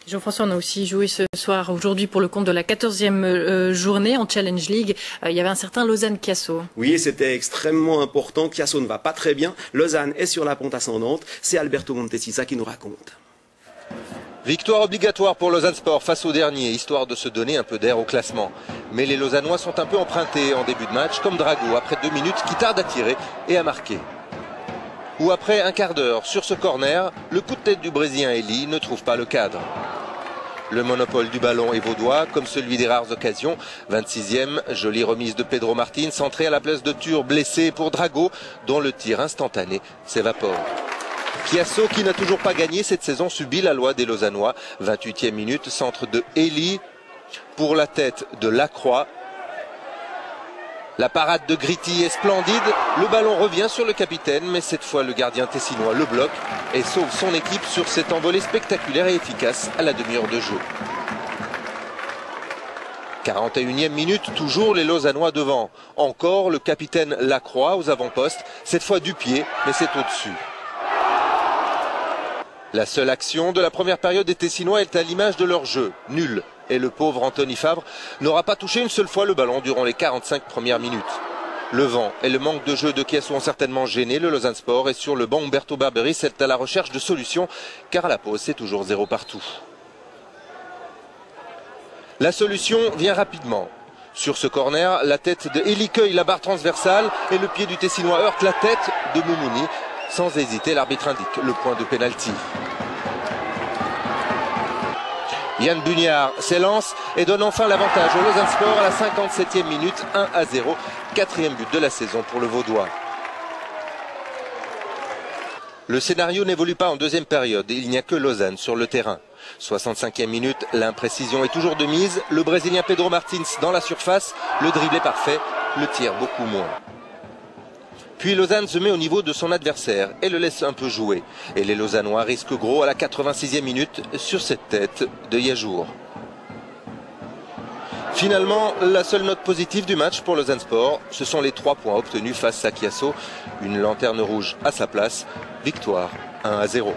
Jean-François, on a aussi joué ce soir, aujourd'hui, pour le compte de la 14e journée en Challenge League. Il y avait un certain Lausanne-Chiasso. Oui, c'était extrêmement important. Chiasso ne va pas très bien. Lausanne est sur la pente ascendante. C'est Alberto Montesisa qui nous raconte. Victoire obligatoire pour Lausanne Sport face au dernier, histoire de se donner un peu d'air au classement. Mais les Lausannois sont un peu empruntés en début de match, comme Drago, après 2 minutes, qui tarde à tirer et à marquer. Ou après un quart d'heure, sur ce corner, le coup de tête du Brésilien Eli ne trouve pas le cadre. Le monopole du ballon est vaudois, comme celui des rares occasions. 26e, jolie remise de Pedro Martins, centré à la place de Tur, blessé pour Drago, dont le tir instantané s'évapore. Chiasso, qui n'a toujours pas gagné cette saison, subit la loi des Lausannois. 28e minute, centre de Eli pour la tête de Lacroix. La parade de Gritti est splendide, le ballon revient sur le capitaine, mais cette fois le gardien tessinois le bloque et sauve son équipe sur cette envolée spectaculaire et efficace à la demi-heure de jeu. 41e minute, toujours les Lausannois devant. Encore le capitaine Lacroix aux avant-postes, cette fois du pied, mais c'est au-dessus. La seule action de la première période des Tessinois est à l'image de leur jeu, nul. Et le pauvre Anthony Fabre n'aura pas touché une seule fois le ballon durant les 45 premières minutes. Le vent et le manque de jeu de Chiasso ont certainement gêné le Lausanne Sport, et sur le banc Umberto Barberi c'est à la recherche de solutions, car à la pause c'est toujours 0 partout. La solution vient rapidement. Sur ce corner, la tête de Eli cueille la barre transversale et le pied du Tessinois heurte la tête de Moumouni. Sans hésiter, l'arbitre indique le point de pénalty. Yann Bugnard s'élance et donne enfin l'avantage au Lausanne Sport à la 57e minute, 1-0, 4e but de la saison pour le Vaudois. Le scénario n'évolue pas en deuxième période, il n'y a que Lausanne sur le terrain. 65e minute, l'imprécision est toujours de mise, le Brésilien Pedro Martins dans la surface, le dribble est parfait, le tir beaucoup moins. Puis Lausanne se met au niveau de son adversaire et le laisse un peu jouer. Et les Lausannois risquent gros à la 86e minute sur cette tête de Yajour. Finalement, la seule note positive du match pour Lausanne Sport, ce sont les 3 points obtenus face à Chiasso. Une lanterne rouge à sa place, victoire 1-0.